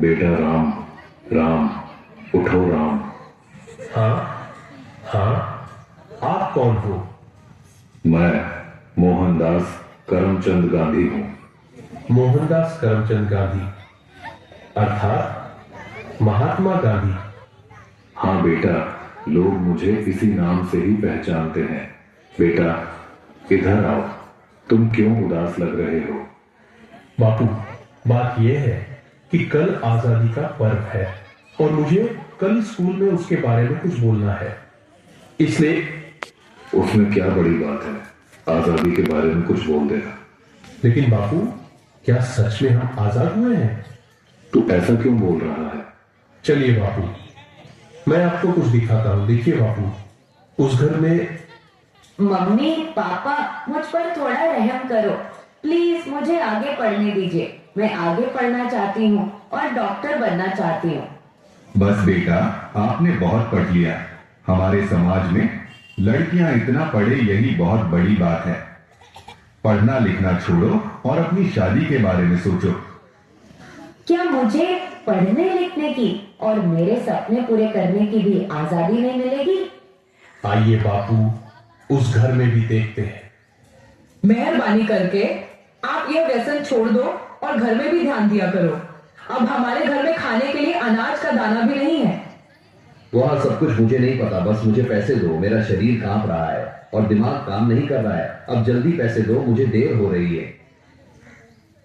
बेटा राम, राम उठो राम। हाँ हाँ, आप कौन हो? मैं मोहनदास करमचंद गांधी हूँ। मोहनदास करमचंद गांधी अर्थात महात्मा गांधी? हाँ बेटा, लोग मुझे इसी नाम से ही पहचानते हैं। बेटा इधर आओ, तुम क्यों उदास लग रहे हो? बापू, बात यह है कि कल आजादी का पर्व है और मुझे कल स्कूल में उसके बारे में कुछ बोलना है, इसलिए। उसमें क्या बड़ी बात है, आजादी के बारे में कुछ बोल देना। लेकिन बापू, क्या सच में हम आजाद हुए हैं? तू ऐसा क्यों बोल रहा है? चलिए बापू, मैं आपको कुछ दिखाता हूँ। देखिए बापू, उस घर में। मम्मी पापा, मुझ पर थोड़ा रहम करो प्लीज, मुझे आगे पढ़ने दीजिए। मैं आगे पढ़ना चाहती हूँ और डॉक्टर बनना चाहती हूँ। बस बेटा, आपने बहुत पढ़ लिया। हमारे समाज में लड़कियां इतना पढ़े यही बहुत बड़ी बात है। पढ़ना लिखना छोड़ो और अपनी शादी के बारे में सोचो। क्या मुझे पढ़ने लिखने की और मेरे सपने पूरे करने की भी आजादी नहीं मिलेगी? आइए बापू, उस घर में भी देखते हैं। मेहरबानी करके आप यह व्यसन छोड़ दो और घर में भी ध्यान दिया करो। अब हमारे घर में खाने के लिए अनाज का दाना भी नहीं है। वह सब कुछ मुझे नहीं पता, बस मुझे पैसे दो। मेरा शरीर कांप रहा है और दिमाग काम नहीं कर रहा है। अब जल्दी पैसे दो, मुझे देर हो रही है।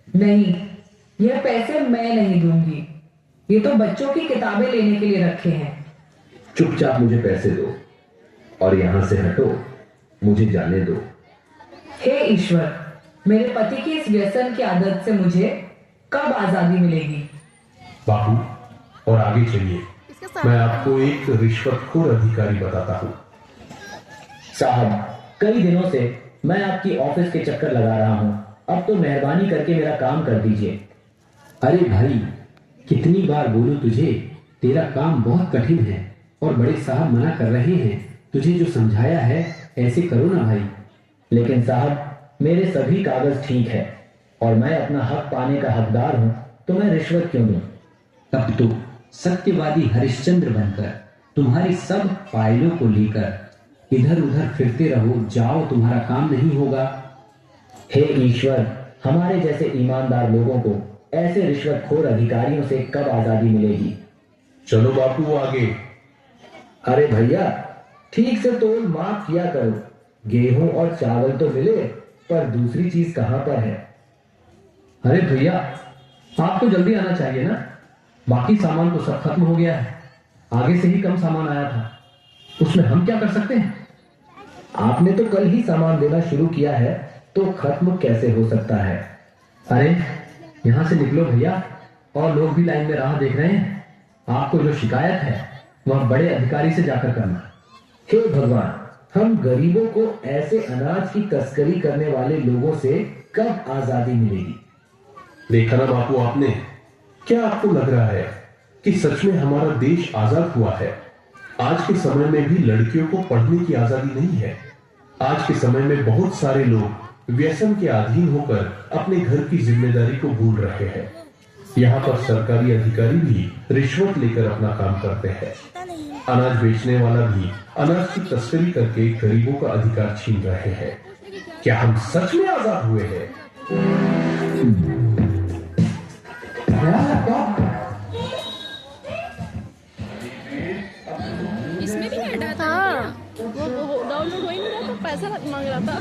नहीं, यह पैसे मैं नहीं दूंगी। ये तो बच्चों की किताबें लेने के लिए रखे हैं। चुपचाप मुझे पैसे दो और यहां से हटो, मुझे जाने दो। हे ईश्वर, मेरे पति की इस व्यसन की आदत से मुझे कब आजादी मिलेगी? बापू, और आगे चलिए, मैं आपको एक रिश्वतखोर अधिकारी बताता हूँ। साहब, कई दिनों से मैं आपकी ऑफिस के चक्कर लगा रहा हूँ। अब तो मेहरबानी करके मेरा काम कर दीजिए। अरे भाई, कितनी बार बोलूं तुझे, तेरा काम बहुत कठिन है और बड़े साहब मना कर रहे हैं। तुझे जो समझाया है ऐसे करो ना भाई। लेकिन साहब, मेरे सभी कागज ठीक है और मैं अपना हक पाने का हकदार हूँ, तो मैं रिश्वत क्यों दूं? तब तो सत्यवादी हरिश्चंद्र बनकर तुम्हारी सब फाइलों को लेकर इधर उधर फिरते रहो, जाओ, तुम्हारा काम नहीं होगा। हे ईश्वर, हमारे जैसे ईमानदार लोगों को ऐसे रिश्वतखोर अधिकारियों से कब आजादी मिलेगी? चलो बापू आगे। अरे भैया, ठीक से तोल माफ किया करो। गेहूं और चावल तो मिले, पर दूसरी चीज कहां पर है? अरे भैया, आपको जल्दी आना चाहिए ना। बाकी सामान तो सब खत्म हो गया है। आगे से ही कम सामान आया था, उसमें हम क्या कर सकते हैं? आपने तो कल ही सामान देना शुरू किया है, तो खत्म कैसे हो सकता है? अरे यहां से निकलो भैया, और लोग भी लाइन में राह देख रहे हैं। आपको जो शिकायत है वह बड़े अधिकारी से जाकर करना। हे भगवान, हम गरीबों को ऐसे अनाज की तस्करी करने वाले लोगों से कब आजादी मिलेगी? देखा ना बापू आपने, क्या आपको लग रहा है कि सच में हमारा देश आजाद हुआ है? आज के समय में भी लड़कियों को पढ़ने की आजादी नहीं है। आज के समय में बहुत सारे लोग व्यसन के अधीन होकर अपने घर की जिम्मेदारी को भूल रहे हैं। यहाँ पर सरकारी अधिकारी भी रिश्वत लेकर अपना काम करते हैं। अनाज बेचने वाला भी अनाज की तस्करी करके गरीबों का अधिकार छीन रहे हैं। क्या हम सच में आजाद हुए हैं? इसमें भी ऐड आता? हाँ, वो डाउनलोड हो ही नहीं रहा था, पैसा मांग रहा था।